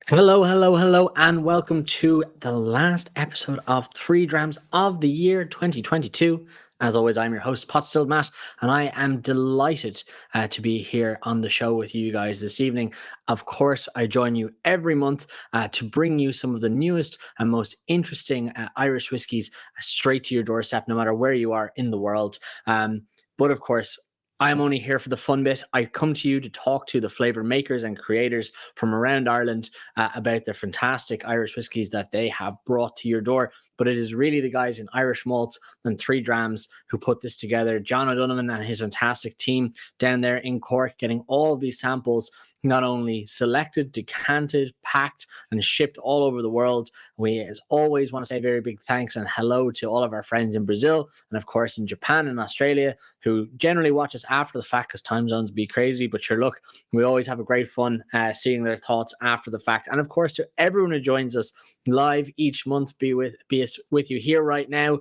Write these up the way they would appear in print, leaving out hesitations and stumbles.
Hello, hello, hello, and welcome to the last episode of Three Drams of the year 2022. As always, I'm your host, Pot Still Matt, and I am delighted to be here on the show with you guys this evening. Of course, I join you every month to bring you some of the newest and most interesting Irish whiskies straight to your doorstep, no matter where you are in the world. But of course, I'm only here for the fun bit. I come to you to talk to the flavor makers and creators from around Ireland about the fantastic Irish whiskies that they have brought to your door. But it is really the guys in Irish Malts and Three Drams who put this together. John O'Donovan and his fantastic team down there in Cork, getting all of these samples not only selected, decanted, packed, and shipped all over the world. We, as always, want to say a very big thanks and hello to all of our friends in Brazil and, of course, in Japan and Australia, who generally watch us after the fact because time zones be crazy. But sure, look, we always have a great fun seeing their thoughts after the fact. And of course, to everyone who joins us live each month, be with you here right now,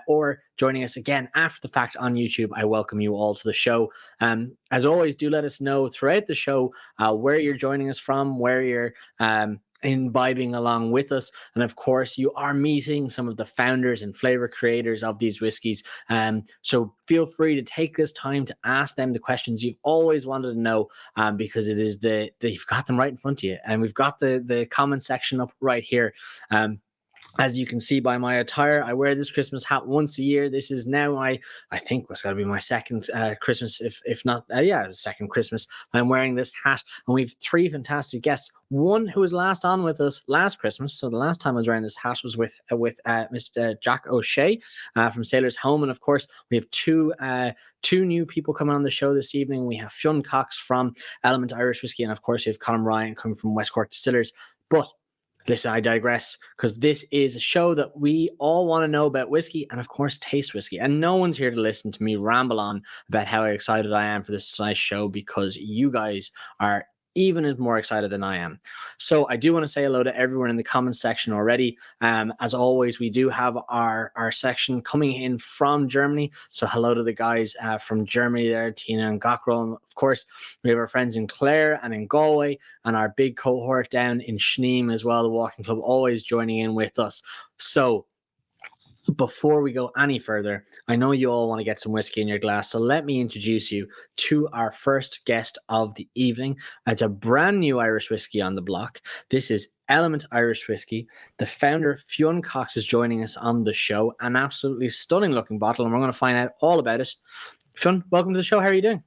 or joining us again after the fact on YouTube, I welcome you all to the show. As always, do let us know throughout the show where you're joining us from, where you're imbibing along with us. And of course, you are meeting some of the founders and flavor creators of these whiskies. So feel free to take this time to ask them the questions you've always wanted to know, because it is you've got them right in front of you. And we've got the comment section up right here. As you can see by my attire, I wear this Christmas hat once a year. This is now I think was going to be my second Christmas, if not, second Christmas. I'm wearing this hat, and we have three fantastic guests. One who was last on with us last Christmas. So the last time I was wearing this hat was with Mr. Jack O'Shea from Sailor's Home, and of course we have two new people coming on the show this evening. We have Fionn Cox from Element Irish Whiskey, and of course we have Colin Ryan coming from West Cork Distillers. But listen, I digress, because this is a show that we all want to know about whiskey and, of course, taste whiskey. And no one's here to listen to me ramble on about how excited I am for this nice show, because you guys are even more excited than I am. So I do want to say hello to everyone in the comments section already. As always, we do have our section coming in from Germany. So hello to the guys from Germany there, Tina and Gockrell. And of course, we have our friends in Clare and in Galway, and our big cohort down in Schneem as well, the Walking Club, always joining in with us. So before we go any further, I know you all want to get some whiskey in your glass, so let me introduce you to our first guest of the evening. It's a brand new Irish whiskey on the block. This is Element Irish Whiskey. The founder, Fionn Cox, is joining us on the show. An absolutely stunning looking bottle, and we're going to find out all about it. Fionn, welcome to the show. How are you doing?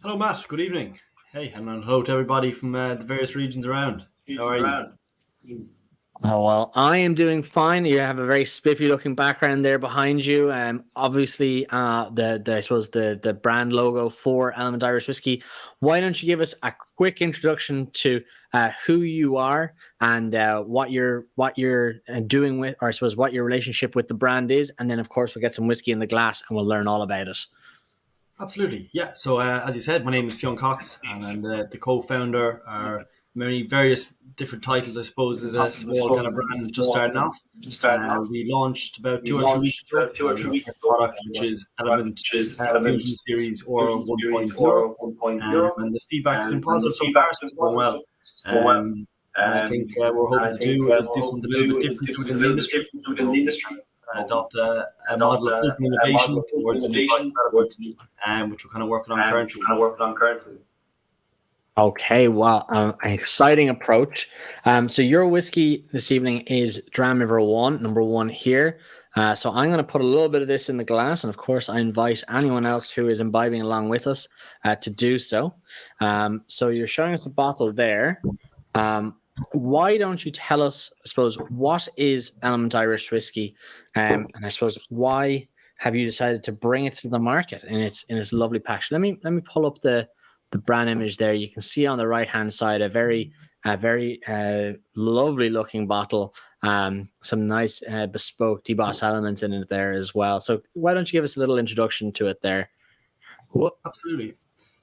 Hello, Matt. Good evening. Hey, and hello to everybody from the various regions around. How are you? Oh, well, I am doing fine. You have a very spiffy looking background there behind you. Obviously, I suppose the brand logo for Element Irish Whiskey. Why don't you give us a quick introduction to who you are and what you're doing with, or I suppose what your relationship with the brand is, and then of course we'll get some whiskey in the glass and we'll learn all about it. Absolutely, yeah. So as you said, my name is Fionn Cox, and I'm the co-founder. Many various different titles, I suppose, is a small kind of brand just starting off. We launched about 2 or 3 weeks ago. Our first product, which is Element Fusion Series or 1.0, and the feedback's been positive so far. So it's going well. And I think what we're hoping to do is do something a little bit different within the industry. Adopt a model of open innovation towards a new product development, which we're kind of working on currently. Okay, well, an exciting approach. So your whiskey this evening is Dram number one here. So I'm going to put a little bit of this in the glass, and of course, I invite anyone else who is imbibing along with us to do so. So you're showing us the bottle there. Why don't you tell us, I suppose, what is Element Irish Whiskey, and I suppose why have you decided to bring it to the market in its lovely package? Let me pull up the brand image there. You can see on the right hand side a very lovely looking bottle, some nice bespoke deboss elements in it there as well. So why don't you give us a little introduction to it there? Absolutely.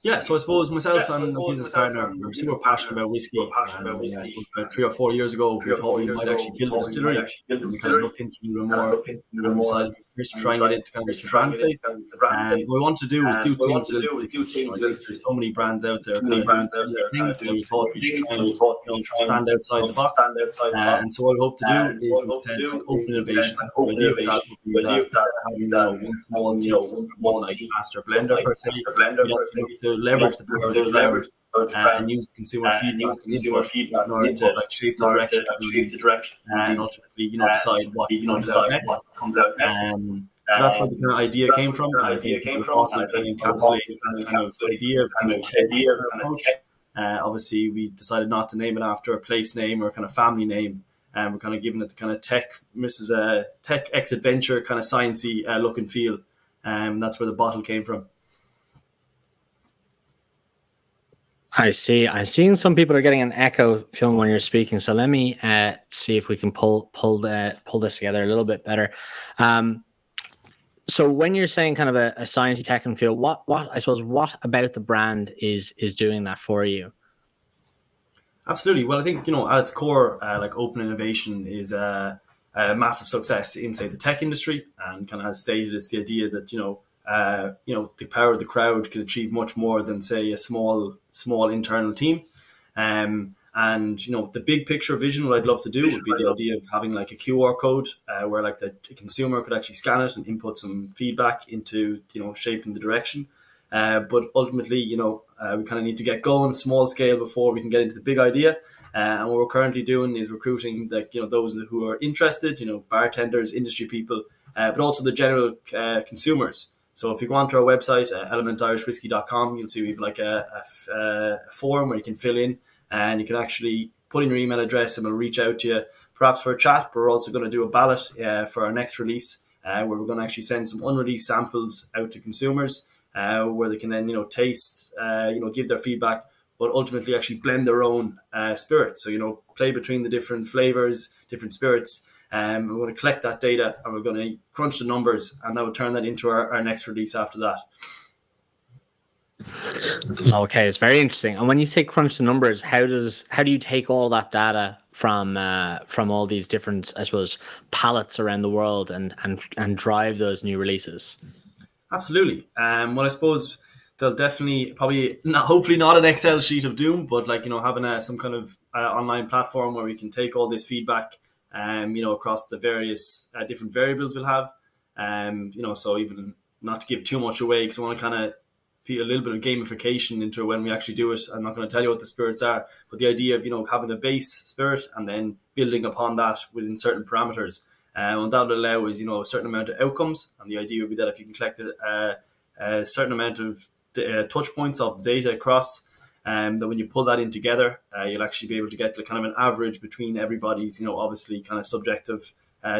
Yeah, so I suppose myself and my business partner are super passionate about whiskey. I suppose about 3 or 4 years ago, we thought we might actually build a distillery. And we kind of looked into it more on the side first to try and get into kind of the brand space. And what we want to do is do things a little bit different. I think there's so many brands out there kind of doing similar things that we thought we should try and stand outside the box. And so what we hope to do is we said like open innovation. So the idea of that would be that having one small team, one like master blender per se, we look to leverage the power of those levers and use consumer feedback and input in order to like shape the direction of the release and ultimately decide what comes out next. So that's where the kind of idea came from. I think the bottle kind of encapsulates that kind of idea of kind of tech approach. Obviously, we decided not to name it after a place name or kind of family name. And we're kind of giving it the kind of tech X adventure kind of sciencey look and feel. That's where the bottle came from. I see. I've seen some people are getting an echo film when you're speaking. So let me see if we can pull this together a little bit better. So when you're saying kind of a sciencey tech and feel, what I suppose what about the brand is doing that for you? Absolutely. Well, I think at its core, like open innovation is a massive success inside the tech industry, and kind of as stated, it's the idea that the power of the crowd can achieve much more than say a small internal team. And the big picture vision, what I'd love to do would be the idea of having like a QR code where like the consumer could actually scan it and input some feedback into shaping the direction. But ultimately, we kind of need to get going small scale before we can get into the big idea. And what we're currently doing is recruiting those who are interested, bartenders, industry people, but also the general consumers. So if you go onto our website, elementirishwhiskey.com, you'll see we have like a form where you can fill in and you can actually put in your email address and we'll reach out to you perhaps for a chat. But we're also going to do a ballot for our next release where we're going to actually send some unreleased samples out to consumers where they can then, taste, give their feedback, but ultimately actually blend their own spirit. So, play between the different flavors, different spirits. We're going to collect that data and we're going to crunch the numbers, and that will turn that into our next release after that. Okay, it's very interesting. And when you say crunch the numbers, how do you take all that data from all these different, I suppose, palates around the world and drive those new releases? Absolutely. Well, I suppose they'll definitely hopefully not an Excel sheet of doom, but like having some kind of online platform where we can take all this feedback across the various different variables we'll have. So even not to give too much away, because I want to kind of feel a little bit of gamification into when we actually do it. I'm not going to tell you what the spirits are, but the idea of, having a base spirit and then building upon that within certain parameters. And that will allow is, a certain amount of outcomes. And the idea would be that if you can collect a certain amount of touch points of data across, that when you pull that in together, you'll actually be able to get kind of an average between everybody's, obviously kind of subjective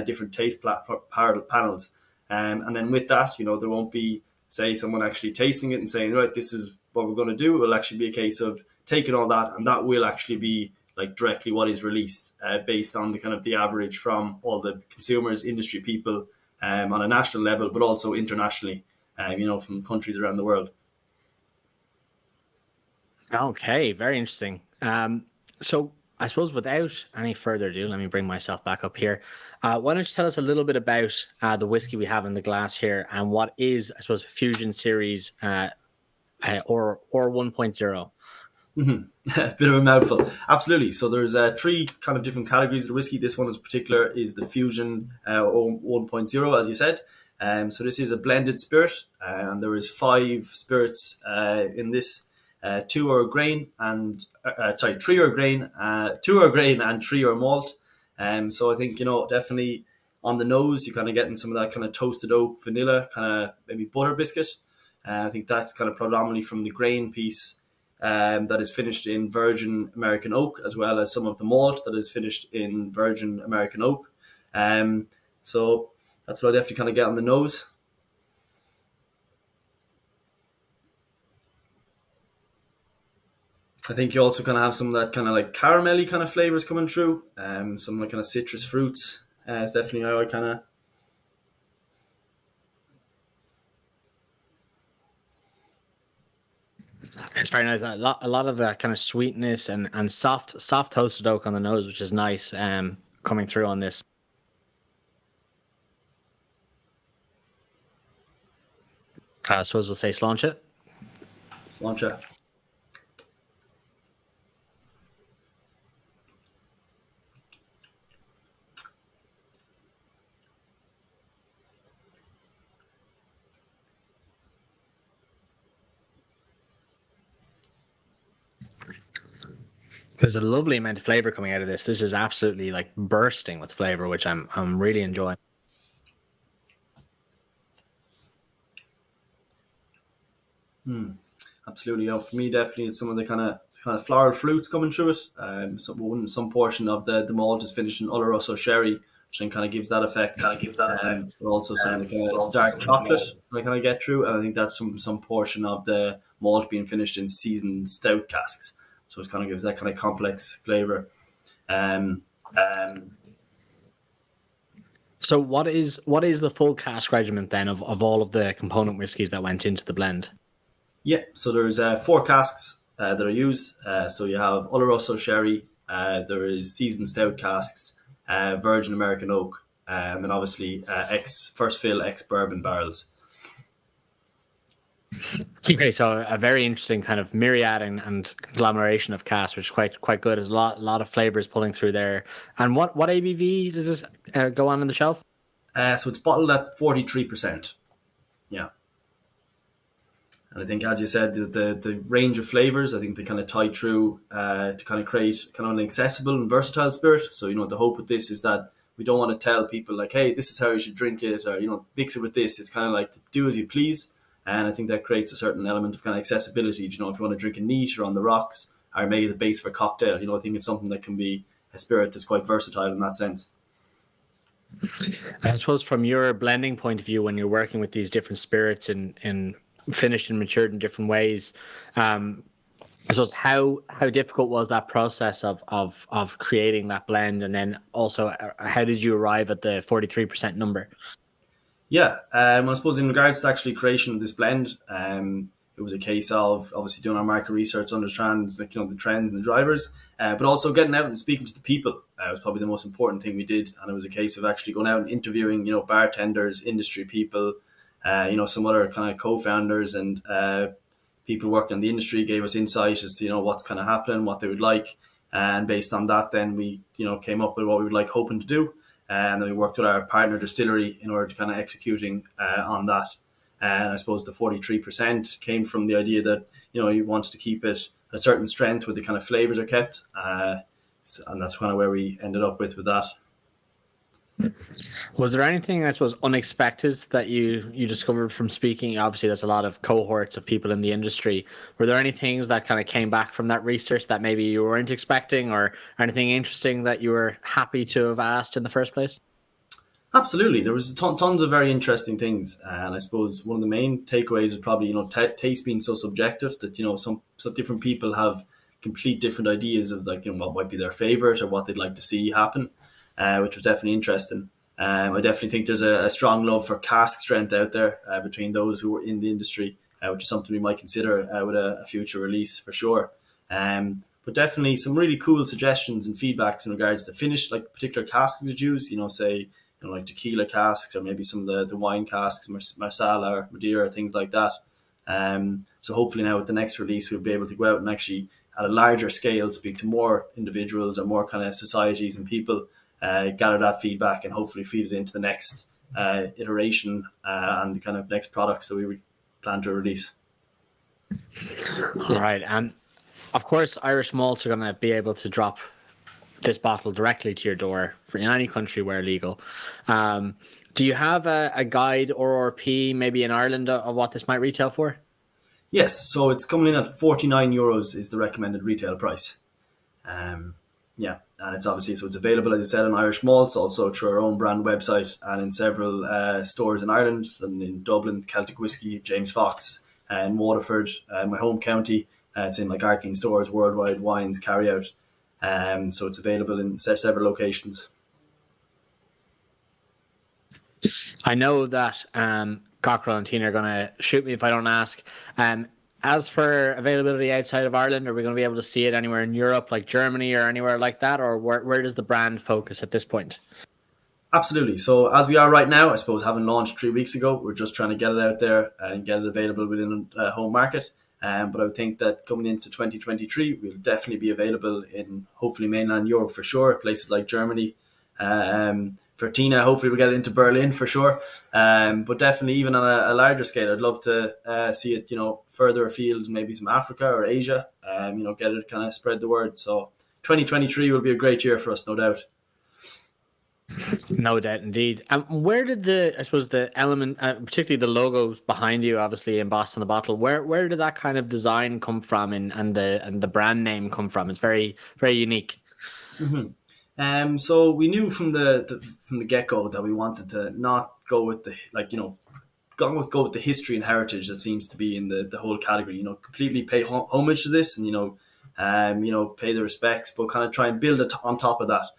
different taste panels. And then with that, there won't be, say, someone actually tasting it and saying, right, this is what we're going to do. It will actually be a case of taking all that, and that will actually be like directly what is released based on the kind of the average from all the consumers, industry people on a national level, but also internationally, from countries around the world. Okay, very interesting. So I suppose without any further ado, let me bring myself back up here. Why don't you tell us a little bit about the whiskey we have in the glass here and what is, I suppose, Fusion Series or 1.0? Mm-hmm. A bit of a mouthful. Absolutely. So there's three kind of different categories of the whiskey. This one in particular is the Fusion 1.0, as you said. So this is a blended spirit, and there is 5 spirits in this. 2 are grain and 3 are grain, 2 are grain and 3 are malt. So I think definitely on the nose you're kind of getting some of that kind of toasted oak, vanilla, kind of maybe butter biscuit. I think that's kind of predominantly from the grain piece that is finished in virgin American oak, as well as some of the malt that is finished in virgin American oak. So that's what I definitely kind of get on the nose. I think you also kind of have some of that kind of like caramelly kind of flavors coming through. Some like kind of citrus fruits. It's definitely how I kind of. It's very nice. A lot of that kind of sweetness and soft toasted oak on the nose, which is nice. Coming through on this. I suppose we'll say Sláinte. Sláinte. There's a lovely amount of flavor coming out of this. This is absolutely like bursting with flavor, which I'm really enjoying. Absolutely. For me, definitely, it's some of the kind of floral fruits coming through it. Some portion of the malt is finished in Oloroso sherry, which then kind of gives that effect. But also some of the kind of dark chocolate I kind of get through, and I think that's some portion of the malt being finished in seasoned stout casks. So it kind of gives that kind of complex flavor. Um, So what is the full cask regimen then of all of the component whiskies that went into the blend? Yeah, so there's 4 casks that are used. So you have Oloroso sherry, there is seasoned stout casks, virgin American oak, and then obviously ex first fill ex bourbon barrels. Okay, so a very interesting kind of myriad and conglomeration of casks, which is quite good. There's a lot of flavors pulling through there. And what ABV does this go on the shelf? So it's bottled at 43%. Yeah. And I think, as you said, the range of flavors, I think they kind of tie through to kind of create kind of an accessible and versatile spirit. So, the hope with this is that we don't want to tell people like, hey, this is how you should drink it, or, mix it with this. It's kind of like do as you please. And I think that creates a certain element of kind of accessibility. If you want to drink a neat or on the rocks, or maybe the base for a cocktail, I think it's something that can be a spirit that's quite versatile in that sense. I suppose from your blending point of view, when you're working with these different spirits in finished and matured in different ways, I suppose how difficult was that process of creating that blend, and then also how did you arrive at the 43% number? Yeah, I suppose in regards to actually creation of this blend, it was a case of obviously doing our market research, understanding the trends and the drivers, but also getting out and speaking to the people was probably the most important thing we did. And it was a case of actually going out and interviewing, bartenders, industry people, some other kind of co-founders and people working in the industry gave us insight as to what's kind of happening, what they would like, and based on that, then we came up with what we would like hoping to do. And then we worked with our partner distillery in order to kind of executing on that. And I suppose the 43% came from the idea that, you wanted to keep it a certain strength where the kind of flavors are kept. And that's kind of where we ended up with that. Was there anything, I suppose, unexpected that you discovered from speaking? Obviously, there's a lot of cohorts of people in the industry. Were there any things that kind of came back from that research that maybe you weren't expecting, or anything interesting that you were happy to have asked in the first place? Absolutely, there was tons of very interesting things, and I suppose one of the main takeaways is probably taste being so subjective that some different people have complete different ideas of what might be their favorite or what they'd like to see happen, which was definitely interesting. I definitely think there's a strong love for cask strength out there between those who are in the industry, which is something we might consider with a future release for sure. But definitely some really cool suggestions and feedbacks in regards to finish, like particular casks we use, say, like tequila casks or maybe some of the wine casks, Marsala or Madeira, things like that. So hopefully now with the next release, we'll be able to go out and actually at a larger scale speak to more individuals or more kind of societies and people, gather that feedback and hopefully feed it into the next iteration and the kind of next products that we plan to release. All right. And of course, Irish malts are going to be able to drop this bottle directly to your door in any country where legal. Do you have a guide or RRP maybe in Ireland of what this might retail for? Yes, so it's coming in at €49 is the recommended retail price. Yeah, and it's obviously, so it's available, as I said, on Irish malts, also through our own brand website and in several stores in Ireland and in Dublin, Celtic Whisky, James Fox, and Waterford, my home county. It's in like Arkin stores, Worldwide Wines, Carryout. So it's available in several locations. I know that Cockrell and Tina are going to shoot me if I don't ask. As for availability outside of Ireland, are we going to be able to see it anywhere in Europe, like Germany or anywhere like that? Or where does the brand focus at this point? Absolutely. So as we are right now, I suppose having launched 3 weeks ago, we're just trying to get it out there and get it available within the home market. But I would think that coming into 2023, we'll definitely be available in hopefully mainland Europe for sure, places like Germany. For Tina, hopefully we'll get into Berlin for sure. But definitely even on a larger scale, I'd love to see it, further afield, maybe some Africa or Asia, get it kind of spread the word. So 2023 will be a great year for us, no doubt. No doubt, indeed. Where did I suppose the element, particularly the logos behind you, obviously embossed on the bottle, where did that kind of design come from, and the brand name come from? It's very, very unique. So we knew from the get go that we wanted to not go with go with the history and heritage that seems to be in the whole category. Completely pay homage to this, and pay the respects, but kind of try and build it on top of that.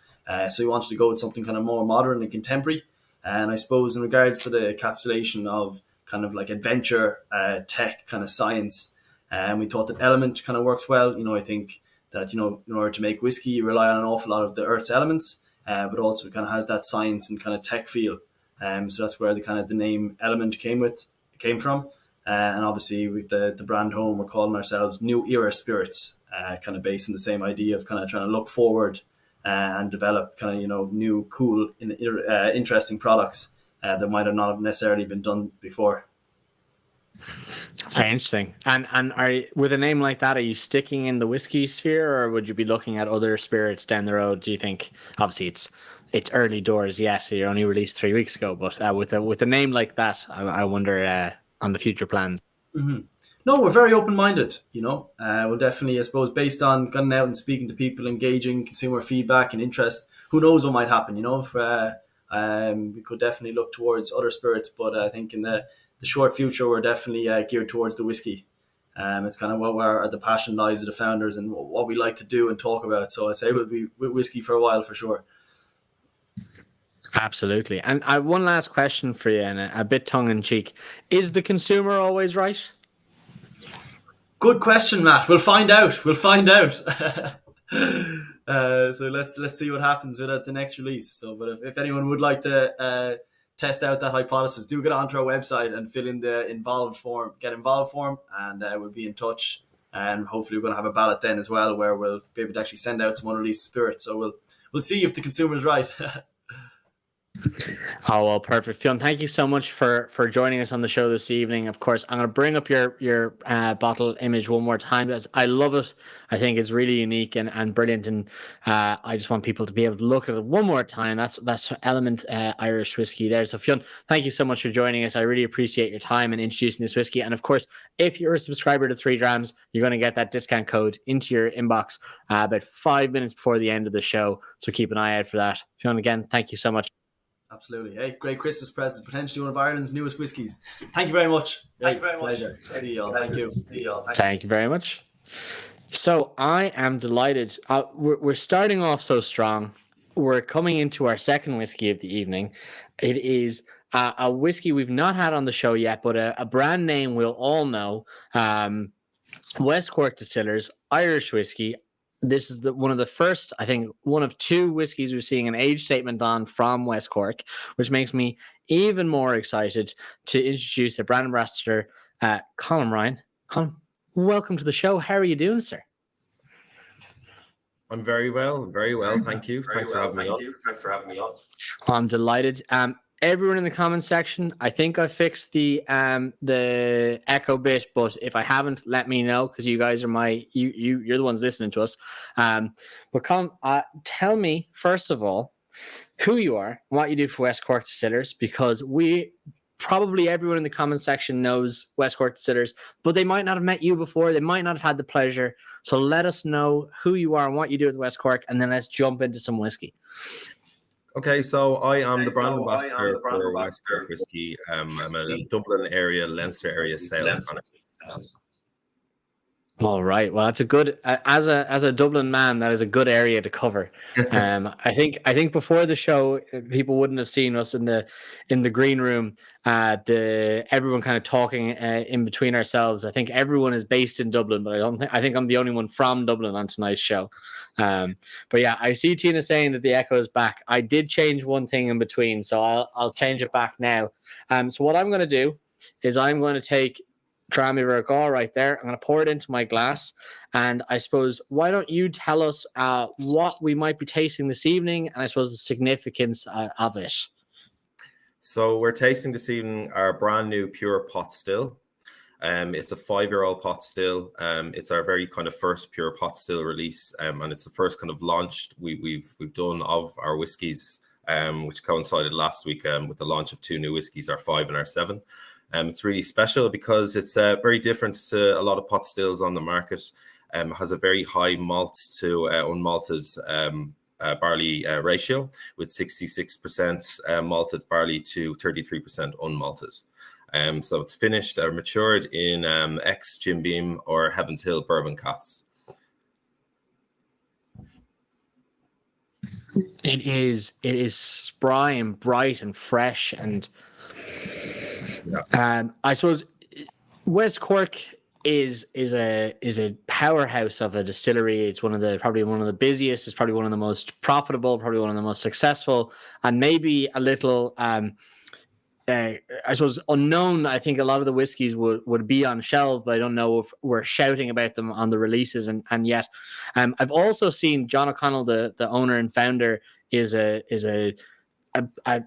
So we wanted to go with something kind of more modern and contemporary. And I suppose in regards to the encapsulation of kind of like adventure, tech, kind of science, and we thought that element kind of works well. I think that in order to make whiskey, you rely on an awful lot of the earth's elements, but also it kind of has that science and kind of tech feel. So that's where the name element came from. And obviously with the brand home, we're calling ourselves New Era Spirits, kind of based on the same idea of kind of trying to look forward and develop kind of new, cool, interesting products that might have not necessarily been done before. Very interesting. And with a name like that, are you sticking in the whiskey sphere, or would you be looking at other spirits down the road? Do you think? Obviously, it's early doors yet. So you're only released 3 weeks ago, but with a name like that, I wonder on the future plans. Mm-hmm. No, we're very open-minded, We'll definitely, I suppose, based on going out and speaking to people, engaging consumer feedback and interest, who knows what might happen, If, we could definitely look towards other spirits, but I think in the short future, we're definitely geared towards the whiskey. It's kind of where the passion lies of the founders and what we like to do and talk about. So I'd say we'll be with whiskey for a while for sure. Absolutely. And I have one last question for you, and a bit tongue-in-cheek. Is the consumer always right? Good question, Matt. We'll find out. So let's see what happens with the next release. So, but if anyone would like to test out that hypothesis, do get onto our website and fill in the get involved form, and we'll be in touch. And hopefully, we're going to have a ballot then as well, where we'll be able to actually send out some unreleased spirits. So we'll see if the consumer is right. Oh, well, perfect. Fionn, thank you so much for joining us on the show this evening. Of course, I'm going to bring up your bottle image one more time, because I love it. I think it's really unique and brilliant, and I just want people to be able to look at it one more time. That's Element Irish whiskey there. So, Fionn, thank you so much for joining us. I really appreciate your time and introducing this whiskey. And of course, if you're a subscriber to 3 Drams, you're going to get that discount code into your inbox about 5 minutes before the end of the show. So keep an eye out for that. Fionn, again, thank you so much. Absolutely. Hey, great Christmas present, potentially one of Ireland's newest whiskies. Thank you very much. Pleasure. See you all. Thank you. Thank you very much. So I am delighted. We're starting off so strong. We're coming into our second whiskey of the evening. It is a whiskey we've not had on the show yet, but a brand name we'll all know. West Cork Distillers, Irish whiskey. This is one of the first, I think, one of 2 whiskies we're seeing an age statement on from West Cork, which makes me even more excited to introduce a brand ambassador, Colin Ryan. Colin, welcome to the show. How are you doing, sir? I'm very well. Thank you. Thanks for having me on. I'm delighted. Everyone in the comments section, I think I fixed the echo bit, but if I haven't, let me know, because you guys are you're the ones listening to us. But Colin, tell me first of all who you are, what you do for West Cork Distillers, because probably everyone in the comment section knows West Cork Distillers, but they might not have met you before. They might not have had the pleasure. So let us know who you are and what you do with West Cork, and then let's jump into some whiskey. Okay, so I am the brand ambassador for West Cork whiskey. I'm a Dublin area, Leinster area sales manager. All right. Well, that's a good as a Dublin man. That is a good area to cover. I think before the show, people wouldn't have seen us in the green room. The everyone kind of talking in between ourselves. I think everyone is based in Dublin, but I think I'm the only one from Dublin on tonight's show. But yeah, I see Tina saying that the echo is back. I did change one thing in between, so I'll change it back now. So what I'm going to do is I'm going to take Dramy Vergor right there. I'm going to pour it into my glass. And I suppose, why don't you tell us what we might be tasting this evening and I suppose the significance of it? So we're tasting this evening our brand new pure pot still. It's a 5-year-old pot still. It's our very kind of first pure pot still release, and it's the first kind of launched we've done of our whiskies, which coincided last week with the launch of 2 new whiskies, our 5 and our 7. It's really special because it's very different to a lot of pot stills on the market. It has a very high malt to unmalted barley ratio, with 66% malted barley to 33% unmalted. So it's finished or matured in ex Jim Beam or Heaven's Hill bourbon casks. It is spry and bright and fresh, and I suppose West Cork is a powerhouse of a distillery. It's probably one of the busiest. It's probably one of the most profitable. Probably one of the most successful, and maybe a little. I suppose unknown. I think a lot of the whiskies would be on shelf, but I don't know if we're shouting about them on the releases, and yet. I've also seen John O'Connell, the owner and founder, is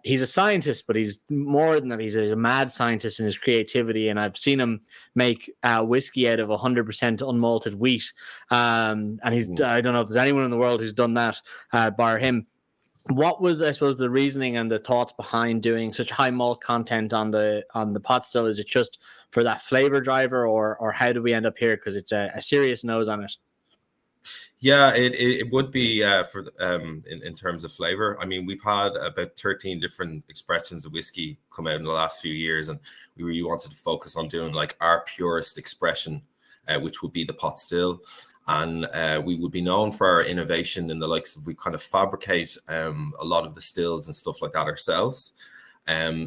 he's a scientist, but he's more than that. He's a mad scientist in his creativity, and I've seen him make whiskey out of 100% unmalted wheat. And I don't know if there's anyone in the world who's done that, bar him. What was, I suppose, the reasoning and the thoughts behind doing such high malt content on the pot still? Is it just for that flavor driver, or how do we end up here? Because it's a serious nose on it. Yeah, it would be for in terms of flavor. I mean, we've had about 13 different expressions of whiskey come out in the last few years, and we really wanted to focus on doing like our purest expression, which would be the pot still. And we would be known for our innovation in the likes of, we kind of fabricate a lot of the stills and stuff like that ourselves.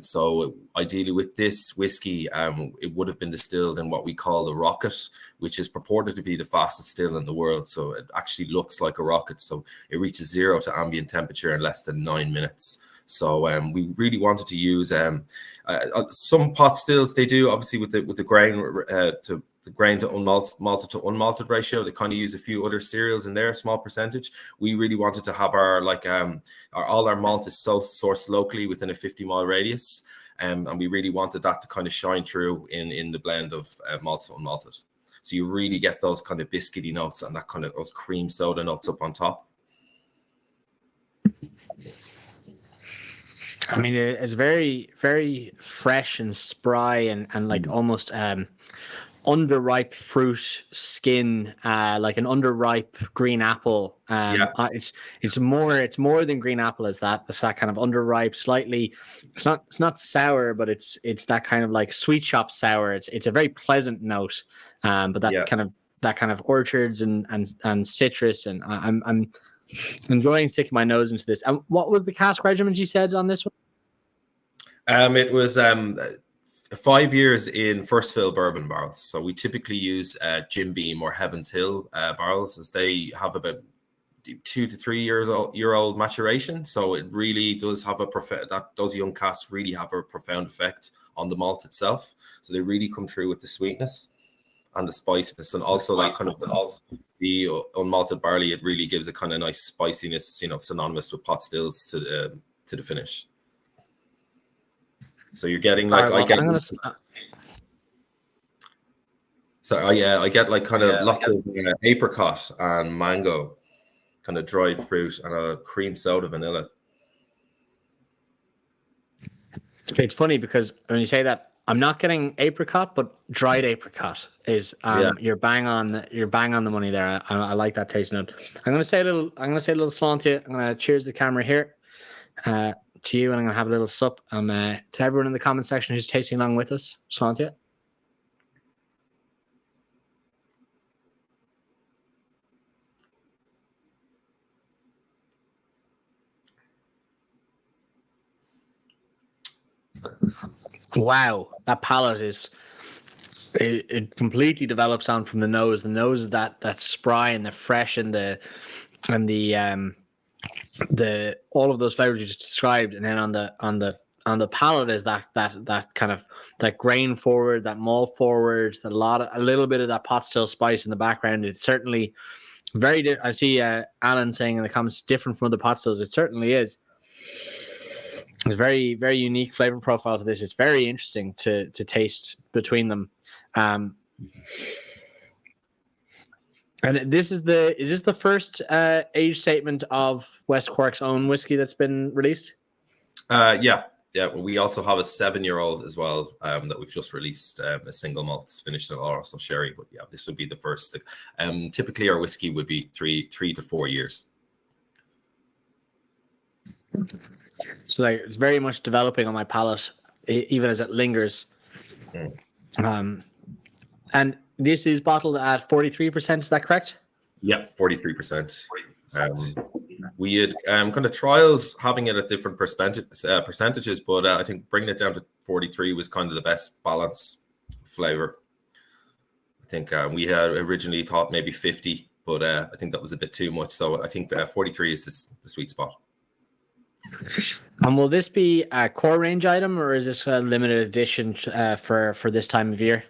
So ideally with this whiskey, it would have been distilled in what we call the rocket, which is purported to be the fastest still in the world. So it actually looks like a rocket. So it reaches 0 to ambient temperature in less than 9 minutes. So we really wanted to use some pot stills. They do obviously with the grain to the grain to malted to unmalted ratio. They kind of use a few other cereals in there, a small percentage. We really wanted to have our all our malt is sourced locally within a 50-mile radius, and we really wanted that to kind of shine through in the blend of malt to unmalted. So you really get those kind of biscuity notes and that kind of those cream soda notes up on top. I mean, it's very, very fresh and spry and like almost underripe fruit skin, like an underripe green apple. It's more than green apple. It's that kind of underripe, slightly. It's not sour, but it's that kind of like sweet shop sour. It's a very pleasant note, but that kind of orchards and citrus, and I'm enjoying sticking my nose into this. And what was the cask regimen you said on this one? It was 5 years in first fill bourbon barrels. So we typically use Jim Beam or Heaven's Hill barrels, as they have about 2 to 3 year old maturation. So it really does have those young casks really have a profound effect on the malt itself. So they really come through with the sweetness and the spiciness, and also that kind of the unmalted barley. It really gives a kind of nice spiciness, synonymous with pot stills to the finish. So you're getting like I get like kind of lots of apricot and mango, kind of dried fruit, and a cream soda vanilla. It's funny because when you say that, I'm not getting apricot, but dried apricot is you're bang on the money there. I like that taste note. I'm gonna say a little slant to you. I'm gonna cheers the camera here to you, and I'm gonna have a little sup. To everyone in the comment section who's tasting along with us, slant to you. Wow, that palate is it completely develops on from the nose. The nose is that spry and the fresh and the all of those flavors you just described, and then on the palate is that kind of that grain forward, that malt forward, a little bit of that pot still spice in the background. It's certainly I see Alan saying in the comments different from other pot stills. It certainly is. It's very, very unique flavor profile to this. It's very interesting to taste between them. Um, and is this the first age statement of West Cork's own whiskey that's been released? Yeah. Well, we also have a 7-year-old as well that we've just released, a single malt finished in also sherry. But yeah, this would be the first. Typically, our whiskey would be 3 to 4 years. So it's very much developing on my palate, even as it lingers. And this is bottled at 43%. Is that correct? Yeah, 43%. We had kind of trials having it at different percentages, but I think bringing it down to 43 was kind of the best balance flavor. I think we had originally thought maybe 50, but I think that was a bit too much. So I think 43 is the sweet spot. And will this be a core range item, or is this a limited edition for this time of year?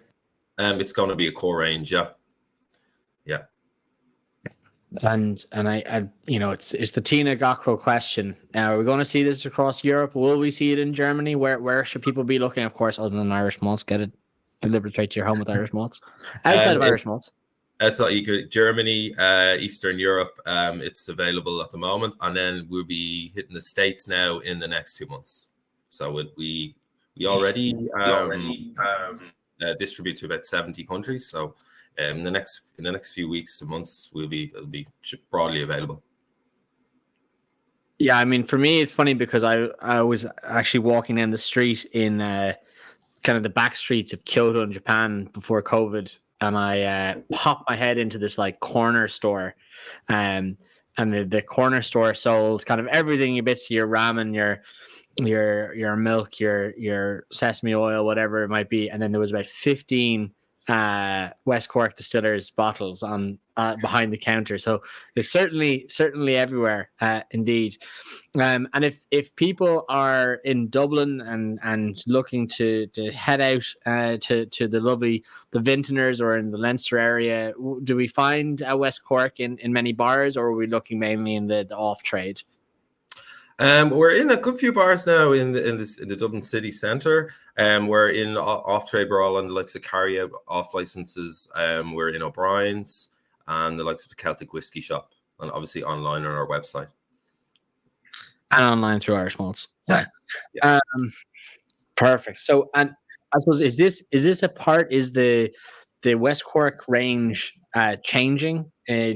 It's going to be a core range, yeah. And I it's the Tina Gockrell question. Are we going to see this across Europe? Will we see it in Germany? Where should people be looking? Of course, other than Irish malts, get it delivered straight to your home with Irish malts. Outside of Irish malts, that's like you could Germany, Eastern Europe. It's available at the moment, and then we'll be hitting the States now in the next 2 months. So we already distribute to about 70 countries. So in the next few weeks to months, it'll be broadly available. Yeah, I mean, for me, it's funny because I was actually walking down the street in kind of the back streets of Kyoto in Japan before COVID, and I popped my head into this like corner store, and the corner store sold kind of everything, your bits, your ramen, your milk, your sesame oil, whatever it might be, and then there was about 15 West Cork Distillers bottles on behind the counter. So it's certainly everywhere, indeed. And if people are in Dublin and looking to head out to the Vintners or in the Leinster area, do we find West Cork in many bars, or are we looking mainly in the off trade? We're in a good few bars now in the Dublin city centre. We're in off trade. We're all on the likes of carry out off licenses. We're in O'Brien's and the likes of the Celtic Whiskey Shop, and obviously online on our website. And online through Irish Malts. Yeah. Perfect. So, and I suppose is this a part? Is the West Cork range changing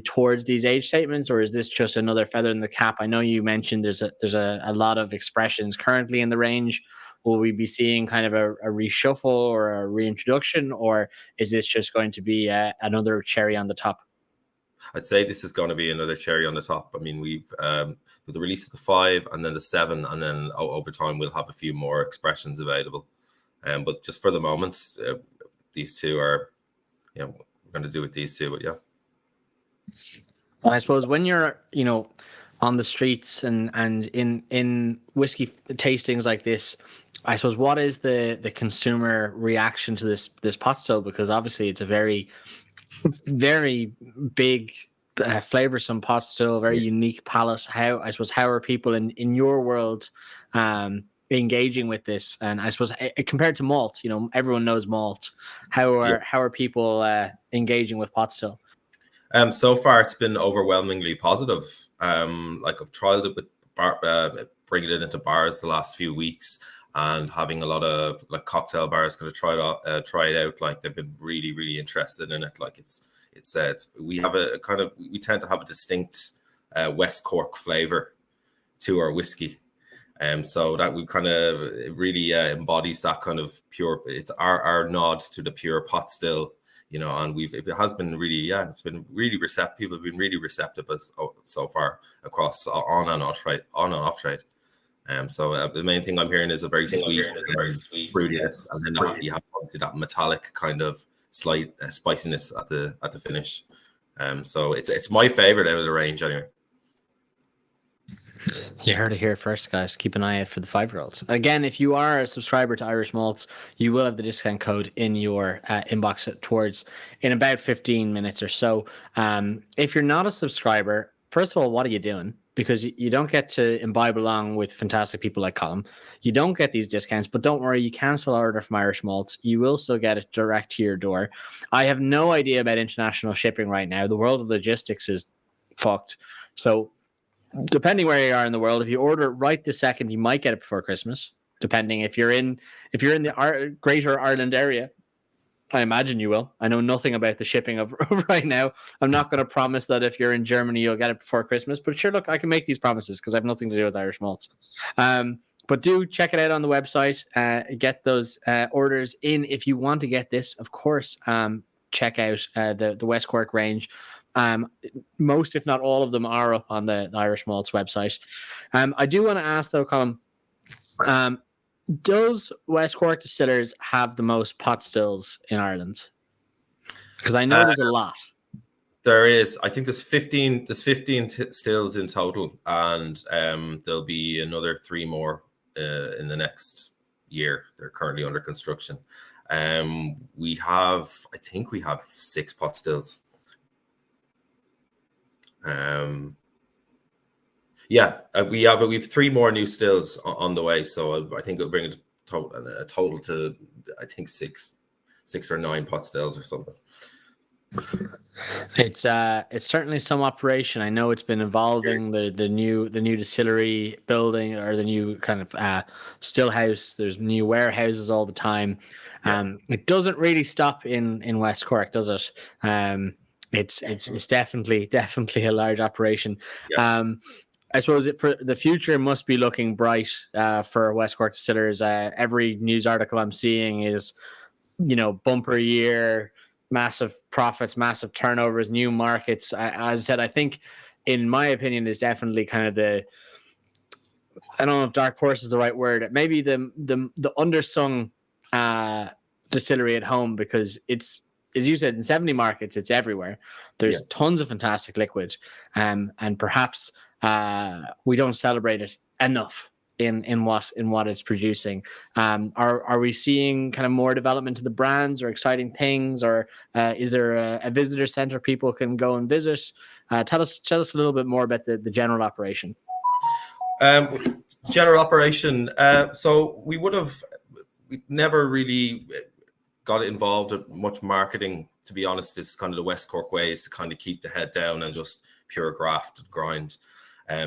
towards these age statements, or is this just another feather in the cap? I know you mentioned there's a lot of expressions currently in the range. Will we be seeing kind of a reshuffle or a reintroduction, or is this just going to be another cherry on the top? I'd say this is going to be another cherry on the top. I mean, we've with the release of the 5 and then the 7, and then over time we'll have a few more expressions available. But just for the moment, these two are, we're going to do with these two. But yeah. And I suppose when you're, on the streets and in whiskey tastings like this, I suppose what is the consumer reaction to this pot still? Because obviously it's a very, very big flavorsome pot still, very unique palate. How are people in your world engaging with this? And I suppose compared to malt, everyone knows malt. How are people engaging with pot still? So far, it's been overwhelmingly positive. Like I've tried it with bringing it into bars the last few weeks, and having a lot of like cocktail bars going to try it out. Like they've been really, really interested in it. Like it's we tend to have a distinct West Cork flavor to our whiskey, so that we kind of really embodies that kind of pure. It's our nod to the pure pot still. And it has been really, it's been really receptive. People have been really receptive so far across on and off trade. So the main thing I'm hearing is a very sweet, fruitiness, and then you have obviously that metallic kind of slight spiciness at the finish. So it's my favorite out of the range anyway. You heard it here first, guys. Keep an eye out for the 5-year-olds. Again, if you are a subscriber to Irish Malts, you will have the discount code in your inbox in about 15 minutes or so. If you're not a subscriber, first of all, what are you doing? Because you don't get to imbibe along with fantastic people like Colin. You don't get these discounts, but don't worry, you can still order from Irish Malts. You will still get it direct to your door. I have no idea about international shipping right now. The world of logistics is fucked. So depending where you are in the world, if you order it right this second, you might get it before Christmas. Depending if you're in the Greater Ireland area, I imagine you will. I know nothing about the shipping of right now. I'm not going to promise that if you're in Germany, you'll get it before Christmas. But sure, look, I can make these promises because I have nothing to do with Irish malts. But do check it out on the website. Get those orders in if you want to get this. Of course, check out the West Cork range. Most, if not all of them, are up on the Irish Malts website. I do want to ask, though, Colin, does West Cork Distillers have the most pot stills in Ireland? Because I know there's a lot. There is. I think there's 15 stills in total, and there'll be another 3 more in the next year. They're currently under construction. I think we have 6 pot stills. We have 3 more new stills on the way, so I think it'll bring a total to I think 6 or 9 pot stills or something. It's certainly some operation. I know it's been evolving. The new distillery building, or the new kind of still house. There's new warehouses all the time. It doesn't really stop in West Cork, does it? It's definitely a large operation. Yeah. I suppose for the future must be looking bright for West Cork Distillers. Every news article I'm seeing is, bumper year, massive profits, massive turnovers, new markets. As I said, I think, in my opinion, is definitely kind of I don't know if dark horse is the right word. Maybe the undersung distillery at home, because it's, as you said, in 70 markets, it's everywhere. There's tons of fantastic liquid, and perhaps we don't celebrate it enough in what it's producing. Are we seeing kind of more development to the brands or exciting things, or is there a visitor center people can go and visit? Tell us a little bit more about the general operation. General operation. So we never really got involved in much marketing, to be honest. It's kind of the West Cork way, is to kind of keep the head down and just pure graft and grind.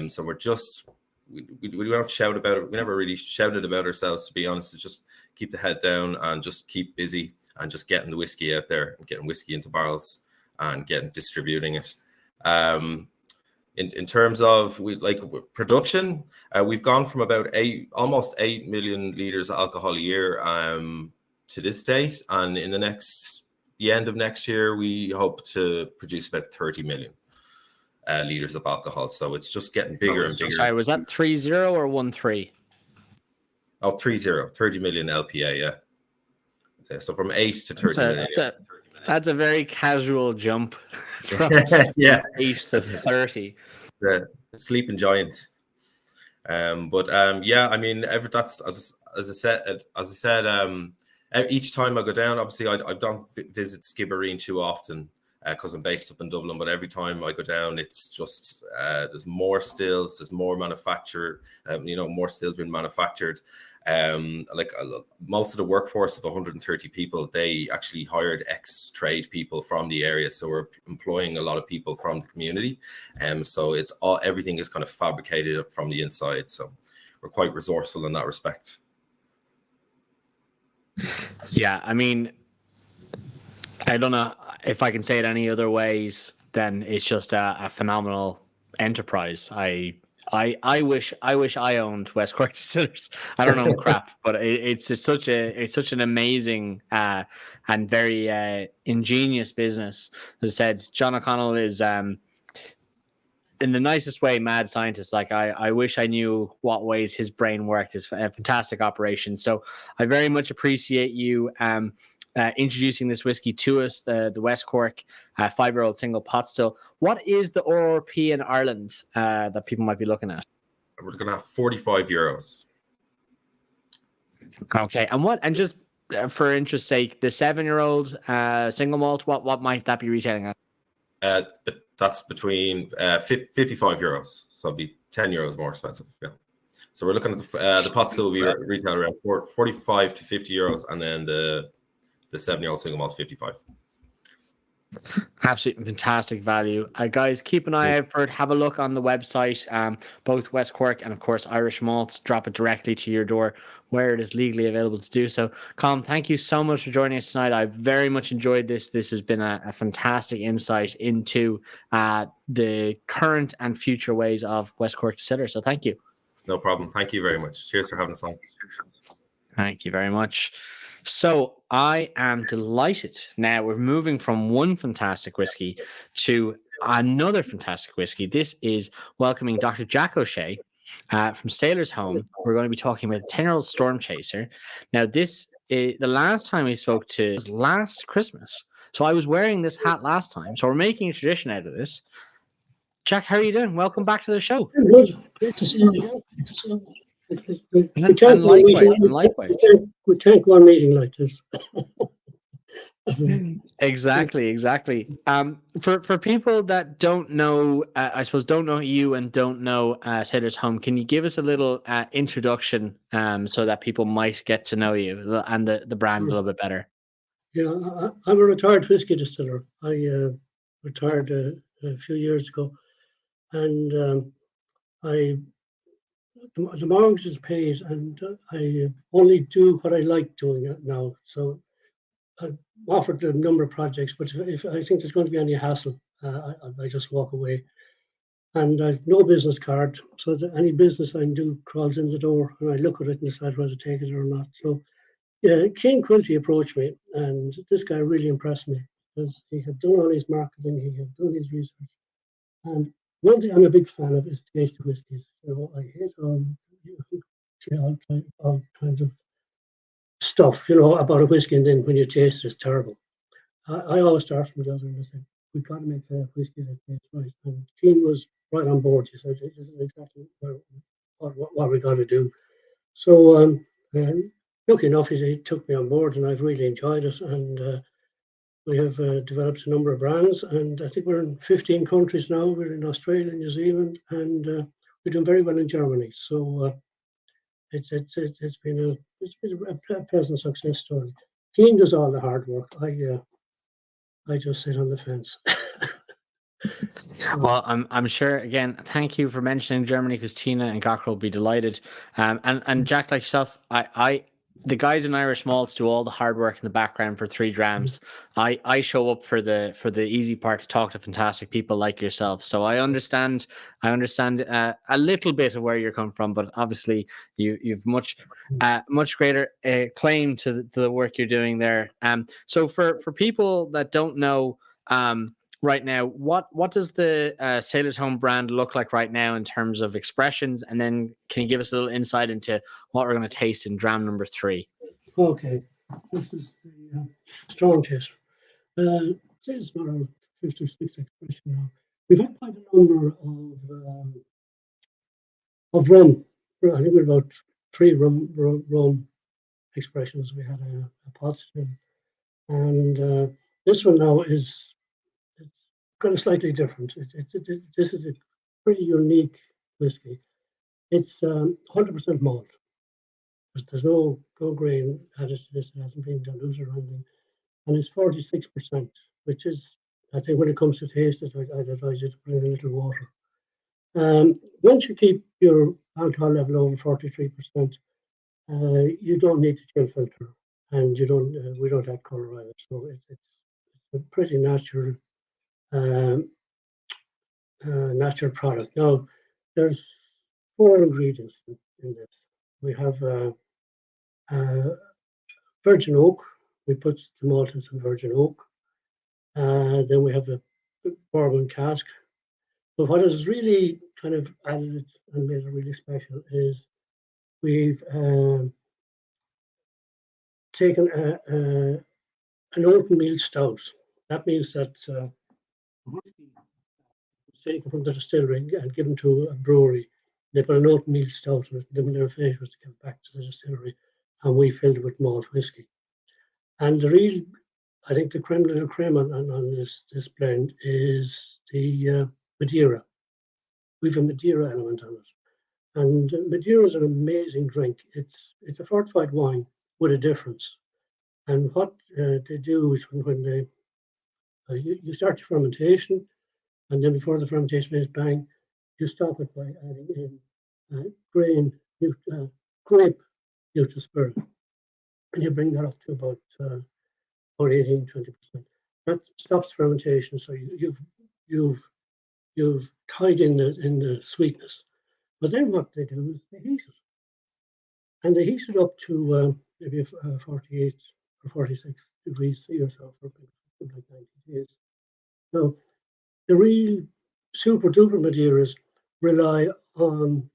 So we're just, we don't shout about it. We never really shouted about ourselves, to be honest. It's just keep the head down and just keep busy and just getting the whiskey out there and getting whiskey into barrels and distributing it. In terms of production, we've gone from about almost 8 million liters of alcohol a year to this date, and in the end of next year, we hope to produce about 30 million liters of alcohol. So it's just getting bigger and bigger. Sorry, was that 30 or 13? Oh, 30 million LPA, yeah. So from 8 to 30 million. That's a very casual jump from 8 to 30. The sleeping giant. I mean, that's as I said. Each time I go down, obviously I don't visit Skibbereen too often because I'm based up in Dublin. But every time I go down, it's just there's more stills, there's more manufacture. More stills being manufactured. Most of the workforce of 130 people, they actually hired ex-trade people from the area, so we're employing a lot of people from the community, so everything is kind of fabricated from the inside. So we're quite resourceful in that respect. Yeah, I mean, I don't know if I can say it any other ways. Then it's just a phenomenal enterprise. I wish I owned West Cork Distillers. I don't own crap, but it's such an amazing and very ingenious business. As I said, John O'Connell is in the nicest way, mad scientist. Like I wish I knew what ways his brain worked. It's a fantastic operation. So I very much appreciate you introducing this whiskey to us, the West Cork 5-year-old single pot still. What is the ORP in Ireland that people might be looking at? We're looking at €45. Okay, and just for interest's sake, the 7-year-old single malt, what might that be retailing at? But that's between €55, so it'd be €10 more expensive. Yeah. So we're looking at the pot still will be retail around 45 to €50, and then the 7-year-old single malt 55. Absolutely fantastic value. Guys, keep an eye out for it. Have a look on the website. Both West Cork and, of course, Irish Malts. Drop it directly to your door where it is legally available to do so. Colm, thank you so much for joining us tonight. I very much enjoyed this. This has been a fantastic insight into the current and future ways of West Cork Distillers. So thank you. No problem. Thank you very much. Cheers for having us on. Thank you very much. So I am delighted. Now we're moving from one fantastic whiskey to another fantastic whiskey. This is welcoming Dr. Jack O'Shea from Sailor's Home. We're going to be talking about 10-year-old Stormchaser. Now this is the last time we spoke to was last Christmas. So I was wearing this hat last time. So we're making a tradition out of this. Jack, how are you doing? Welcome back to the show. Good. Great to see you again. Good to see you. And likewise. We can't go on meeting like this. Exactly. For people that don't know, I suppose don't know you and don't know Sailor's Home, can you give us a little introduction so that people might get to know you and the brand a little bit better? Yeah, I'm a retired whiskey distiller. I retired a few years ago, and the mortgage is paid, and I only do what I like doing now. So I've offered a number of projects, but if I think there's going to be any hassle, I just walk away. And I've no business card, so that any business I do crawls in the door, and I look at it and decide whether to take it or not. So Ken Quincy approached me, and this guy really impressed me because he had done all his marketing, he had done his research. And one thing I'm a big fan of is tasty whiskies. I hate all kinds of stuff, about a whiskey, and then when you taste it, it's terrible. I always start from the other end and say, we've got to make a whiskey that tastes right. And Keane was right on board. He said, this is exactly what we got to do. So, lucky enough, he took me on board, and I've really enjoyed it. And we have developed a number of brands, and I think we're in 15 countries now. We're in Australia, New Zealand, and we're doing very well in Germany. So it's been a pleasant success story. Keane does all the hard work. I just sit on the fence. Well, I'm sure. Again, thank you for mentioning Germany, because Tina and Gockrell will be delighted. And Jack, like yourself, the guys in Irish Malts do all the hard work in the background for 3 Drams. I show up for the easy part, to talk to fantastic people like yourself. So I understand a little bit of where you're coming from, but obviously you've much greater claim to the work you're doing there. So for people that don't know, right now, what does the Sailor's Home brand look like right now in terms of expressions? And then can you give us a little insight into what we're going to taste in dram number 3? Okay, this is the Stormchaser. This is about our 5th or 6th expression now. We've had quite a number of rum. I think we're about 3 rum expressions. We had a pot still, and this one now is kind of slightly different. This is a pretty unique whiskey. It's 100% malt. There's no grain added to this. It hasn't been diluted or anything. And it's 46%, which is, I think when it comes to taste, I'd advise you to bring a little water. Once you keep your alcohol level over 43%, you don't need to chill filter, and we don't add colour either. So it's a pretty natural natural product. Now, there's 4 ingredients in this. We have virgin oak. We put the malt in some virgin oak. Then we have a bourbon cask. But what has really kind of added it and made it really special is we've taken an open meal stout. That means that it's taken from the distillery and given to a brewery. They put an open meal stout in it, and then when they were finished, was to give it back to the distillery, and we filled it with malt whiskey. And the real, I think, the creme de la creme on this blend is the Madeira. We've a Madeira element on it, and Madeira is an amazing drink. It's a fortified wine with a difference. And what they do is when they you start your fermentation, and then before the fermentation is bang, you stop it by adding in grape neutral spirit, and you bring that up to about 18-20%. That stops fermentation, so you've tied in the sweetness. But then what they do is they heat it, and they heat it up to maybe 48 or 46 degrees C or so for something like 90 days. So the real super duper Madeiras rely on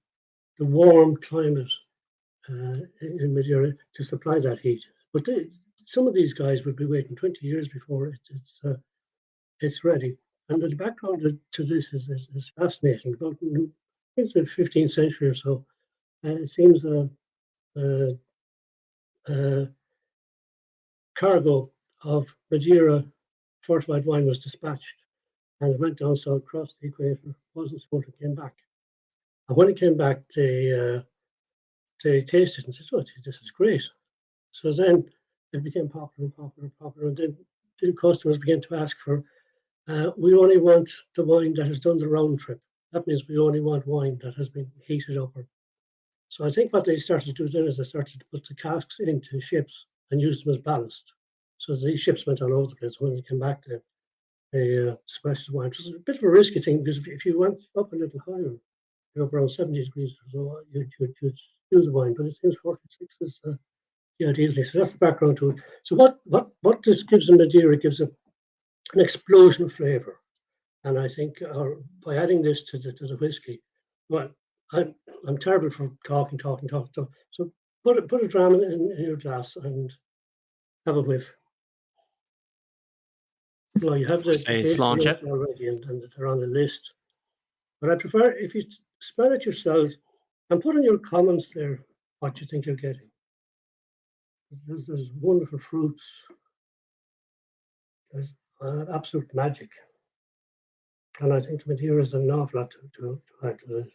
the warm climate in Madeira to supply that heat. But some of these guys would be waiting 20 years before it's ready. And the background to this is fascinating. About it's the 15th century or so, it seems a cargo of Madeira fortified wine was dispatched, and it went down south, crossed the equator, wasn't sold, it came back. And when it came back, they tasted it and said, "Oh, this is great." So then it became popular, and then the customers began to ask for, we only want the wine that has done the round trip. That means we only want wine that has been heated up. So I think what they started to do then is they started to put the casks into ships and use them as ballast. So these ships went all over the place. When they came back, they dispatched the wine. It was a bit of a risky thing, because if you went up a little higher, you're up around 70 degrees or so, you'd do the wine. But it seems 46 is the ideal thing. So that's the background to it. So what this gives in Madeira, it gives an explosion of flavour. And I think by adding this to the whiskey, well, I'm terrible for talking. So put a dram in your glass and have a whiff. Well, you have the taste notes already, and they're on the list. But I prefer if you smell it yourselves and put in your comments there what you think you're getting. There's wonderful fruits. There's absolute magic. And I think the Madeira is an awful lot to add to this.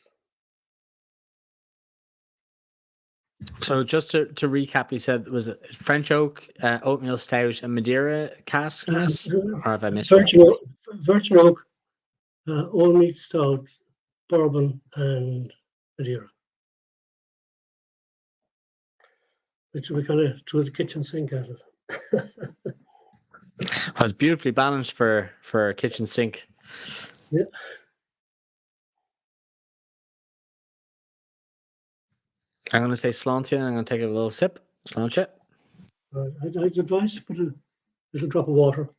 So just to recap, you said, was it French oak, oatmeal stout, and Madeira cask in this? Or have I missed Virgin oak, old meat stout, bourbon, and Madeira. Which we kind of threw the kitchen sink at it. Well, it's beautifully balanced for a kitchen sink. Yeah. I'm going to say sláinte, and I'm going to take a little sip. Sláinte. I'd advise to put a little drop of water.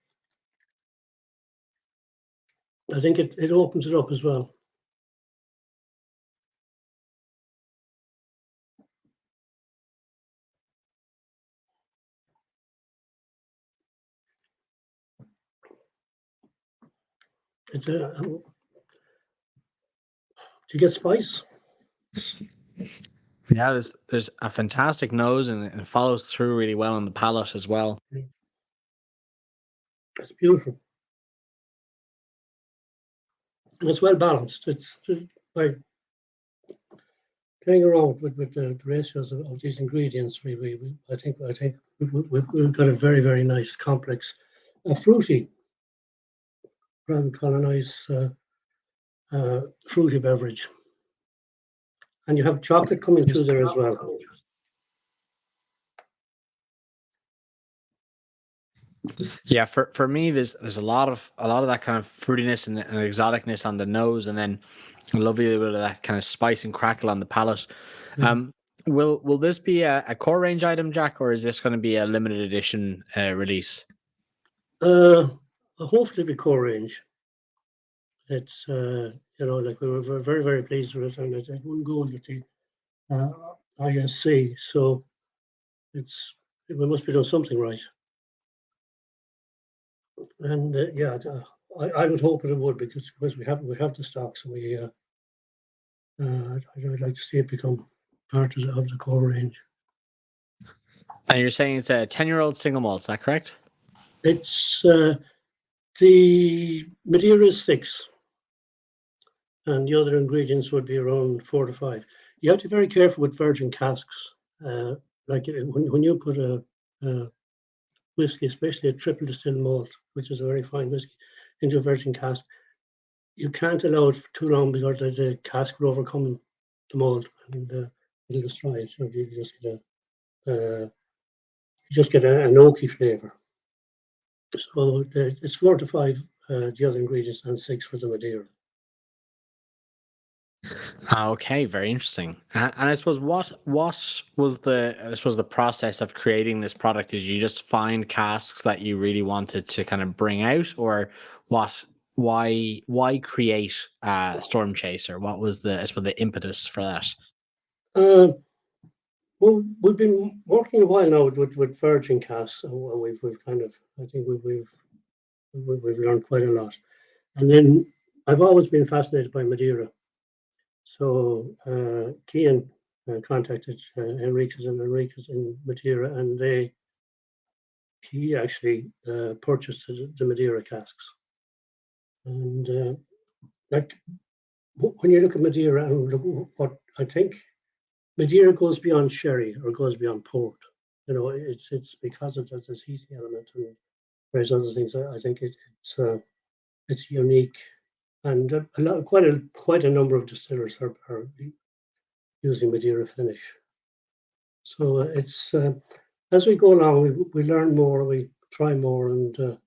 I think it opens it up as well. It's do you get spice? Yeah, there's a fantastic nose, and it follows through really well on the palate as well. It's beautiful. And it's well balanced. It's by playing around with the ratios of these ingredients. I think we've got a very, very nice, complex, fruity, rather colonized fruity beverage. And you have chocolate coming through there as well. Yeah, for me, there's a lot of that kind of fruitiness and exoticness on the nose, and then a lovely bit of that kind of spice and crackle on the palate. Will this be a core range item, Jack, or is this going to be a limited edition release? Hopefully be core range. It's like we were very, very pleased with it, and it won gold at the ISC. So we must be doing something right. And I would hope it would, because we have the stocks, and I'd like to see it become part of the core range. And you're saying it's a 10-year-old single malt, is that correct? It's the Madeira is 6, and the other ingredients would be around 4 to 5. You have to be very careful with virgin casks. Like when you put a whiskey, especially a triple distilled malt, which is a very fine whiskey, into a virgin cask, you can't allow it for too long, because the cask will overcome the malt and it'll destroy it. So you just get an oaky flavour. So it's 4 to 5 the other ingredients, and 6 for the Madeira. Okay, very interesting. And I suppose what was the process of creating this product? Is you just find casks that you really wanted to kind of bring out, or what? Why create Stormchaser? What was the impetus for that? Well, we've been working a while now with virgin casks, and we've kind of, I think we've learned quite a lot. And then I've always been fascinated by Madeira. So Cian contacted Enriquez in Madeira, and he actually purchased the Madeira casks. And like when you look at Madeira and look what I think, Madeira goes beyond sherry or goes beyond port. It's because of this heating element and various other things. I think it's unique, and quite a number of distillers are using Madeira finish. So it's as we go along, we learn more, we try more, and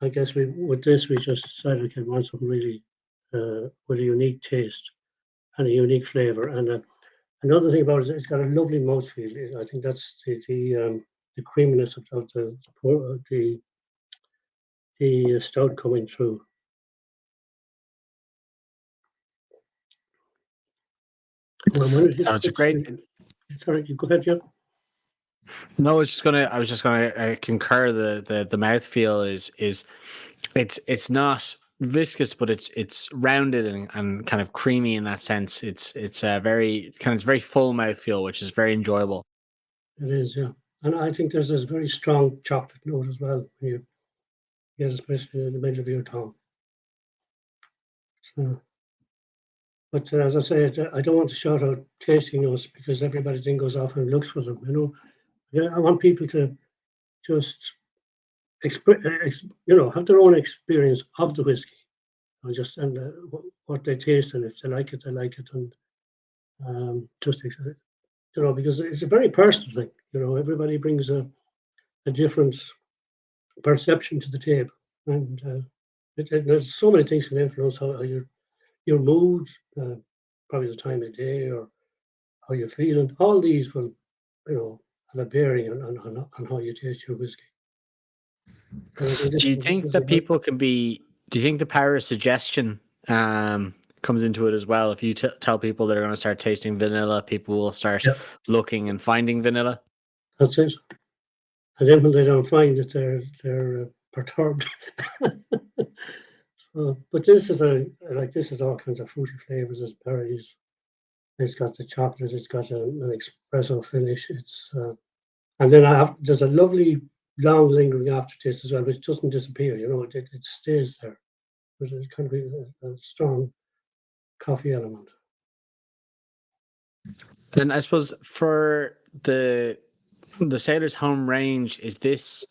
I guess with this we just decided, okay, we want something really with a unique taste and a unique flavour. And another thing about it is it's got a lovely mouthfeel. I think that's the creaminess of the stout coming through. It's a great. Sorry, you go ahead, Joe. No, I was just gonna concur. The mouthfeel is it's not viscous, but it's rounded and kind of creamy in that sense. It's a very full mouthfeel, which is very enjoyable. It is, yeah. And I think there's this very strong chocolate note as well when you get, especially in the middle of your tongue. So, but as I said, I don't want to shout out tasting notes, because everybody then goes off and looks for them. I want people to just have their own experience of the whiskey, and what they taste, and if they like it, they like it, and just because it's a very personal thing. Everybody brings a different perception to the table, and there's so many things can influence how your mood, probably the time of day, or how you're feeling. All these will, have a bearing on how you taste your whiskey. Do you think that people can be? Do you think the power of suggestion comes into it as well? If you tell people they're going to start tasting vanilla, people will start looking and finding vanilla. That's it. And then when they don't find it, they're perturbed. So, but this is all kinds of fruity flavors. There's berries. It's got the chocolate. It's got an espresso finish. And then there's a lovely long lingering aftertaste as well, which doesn't disappear. It stays there. But it's kind of a strong coffee element. And I suppose for the Sailor's Home range, is this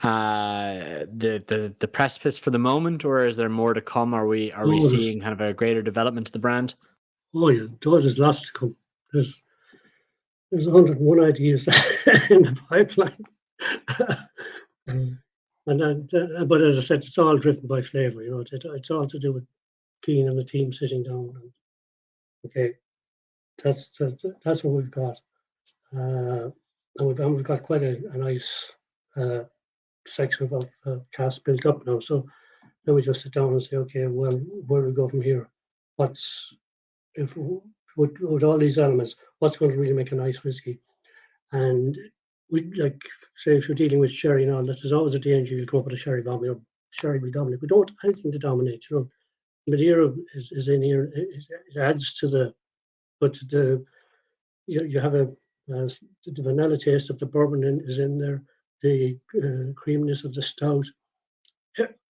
the precipice for the moment, or is there more to come? Are we seeing kind of a greater development of the brand? Oh yeah, there's lots to come. There's 101 ideas in the pipeline. But as I said, it's all driven by flavour. It's all to do with Cian and the team sitting down. And, okay, that's what we've got, and we've got quite a nice section of casks built up now. So then we just sit down and say, okay, well, where do we go from here? With all these elements, what's going to really make a nice whiskey? And we, like, say, if you're dealing with sherry and all that, there's always a danger you'll come up with a sherry bomb or sherry will dominate. We don't want anything to dominate. Madeira is in here. It adds to the, but you have the vanilla taste of the bourbon is in there. The creaminess of the stout.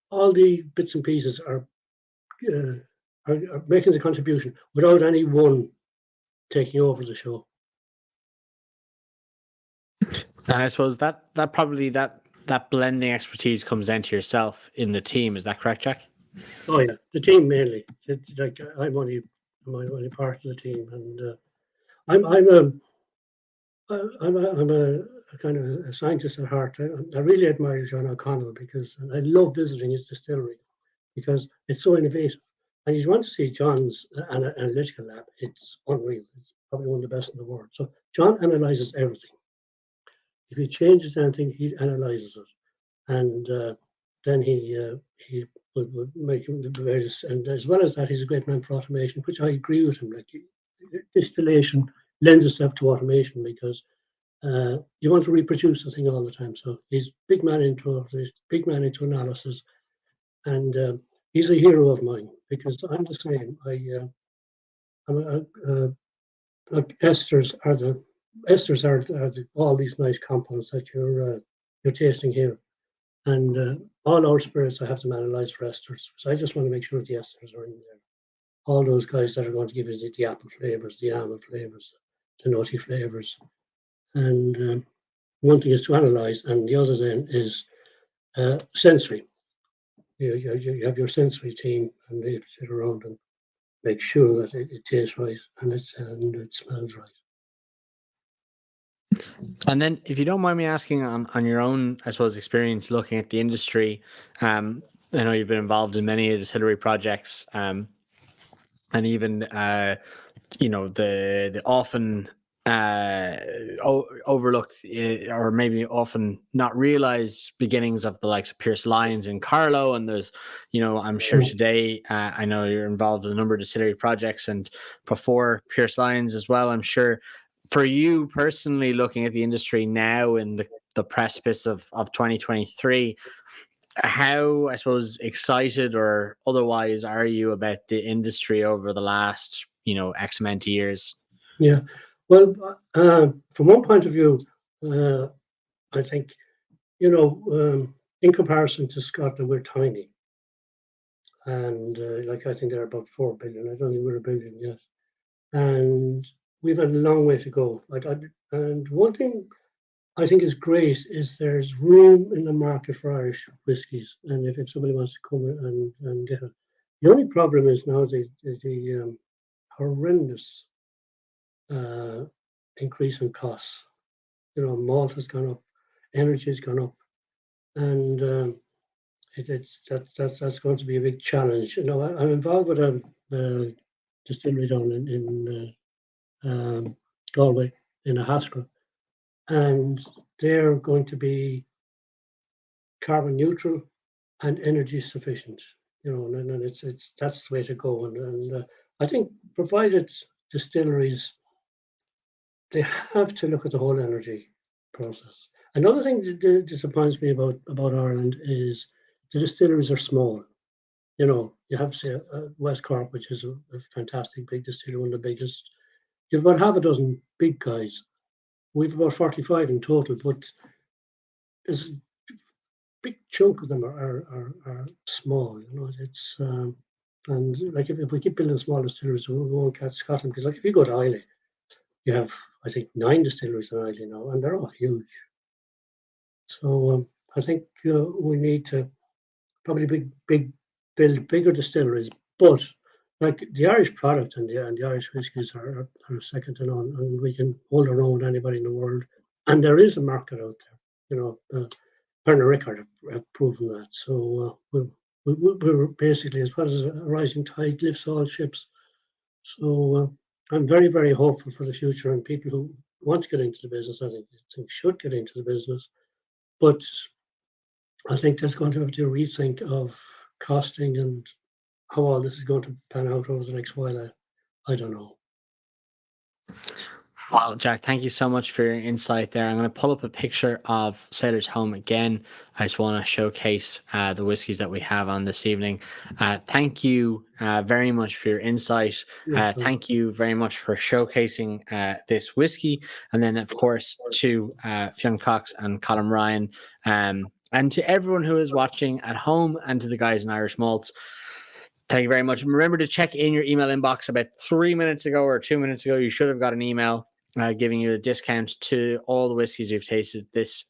All the bits and pieces are making the contribution without any one taking over the show. And I suppose that probably that blending expertise comes down to yourself in the team. Is that correct, Jack? Oh yeah, the team mainly. Like I'm only part of the team, and I'm a kind of a scientist at heart. I really admire John O'Connell because I love visiting his distillery because it's so innovative. And you want to see John's analytical lab, it's unreal. It's probably one of the best in the world. So John analyzes everything. If he changes anything, he analyzes it, and then he would make the various. And as well as that, he's a great man for automation, which I agree with him. Like distillation lends itself to automation because you want to reproduce the thing all the time. So he's big man into analysis, and he's a hero of mine because I'm the same. Like esters are all these nice compounds that you're tasting here, and all our spirits I have them analysed for esters. So I just want to make sure the esters are in there. All those guys that are going to give you the apple flavors, the almond flavors, the nutty flavors, and one thing is to analyze, and the other then is sensory. You have your sensory team, and they sit around and make sure that it tastes right and it smells right. And then, if you don't mind me asking, on your own, I suppose, experience looking at the industry, I know you've been involved in many distillery projects, and even the often overlooked or maybe often not realized beginnings of the likes of Pierce Lyons and Carlo. And there's, I'm sure today, I know you're involved in a number of distillery projects and before Pierce Lyons as well. I'm sure for you personally, looking at the industry now in the precipice of 2023, how, I suppose, excited or otherwise are you about the industry over the last, X amount of years? Yeah, well, from one point of view, I think, in comparison to Scotland, we're tiny. And I think they're about 4 billion. I don't think we're 1 billion yet. And we've had a long way to go. And one thing I think is great is there's room in the market for Irish whiskies. And if somebody wants to come and get it. The only problem is now the horrendous increase in costs. Malt has gone up, energy has gone up, and that's going to be a big challenge. I'm involved with a distillery down in Galway, in Ahascra, and they're going to be carbon neutral and energy sufficient. And that's the way to go. And I think provided distilleries, they have to look at the whole energy process. Another thing that disappoints me about Ireland is the distilleries are small. You have, say, West Cork, which is a fantastic big distillery, one of the biggest. You have about half a dozen big guys. We've about 45 in total, but there's a big chunk of them are small. It's and like if we keep building small distilleries, we won't catch Scotland, because if you go to Islay, you have, I think, 9 distilleries in Ireland now, and they're all huge. So I think we need to probably build bigger distilleries. But like the Irish product and the Irish whiskies are second to none, and we can hold our own with anybody in the world. And there is a market out there. Pernod Ricard have proven that. So we're basically, as well as a rising tide lifts all ships. So I'm very, very hopeful for the future, and people who want to get into the business, I think should get into the business. But I think there's going to have to rethink of costing and how all this is going to pan out over the next while, I don't know. Well, Jack, thank you so much for your insight there. I'm going to pull up a picture of Sailor's Home again. I just want to showcase the whiskies that we have on this evening. Thank you very much for your insight. Thank you very much for showcasing this whiskey. And then, of course, to Fionn Cox and Colin Ryan, and to everyone who is watching at home, and to the guys in Irish Malts. Thank you very much. Remember to check in your email inbox. About 3 minutes ago or 2 minutes ago, you should have got an email giving you a discount to all the whiskeys you've tasted this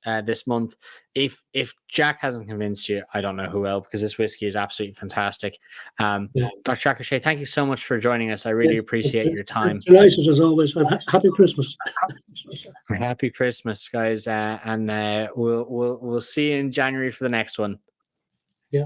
month. If Jack hasn't convinced you, I don't know who will, because this whiskey is absolutely fantastic. Dr. Jack O'Shea, thank you so much for joining us. I really appreciate your time. Delighted as always. Happy Christmas. Happy Christmas, guys, and we'll see you in January for the next one. Yeah.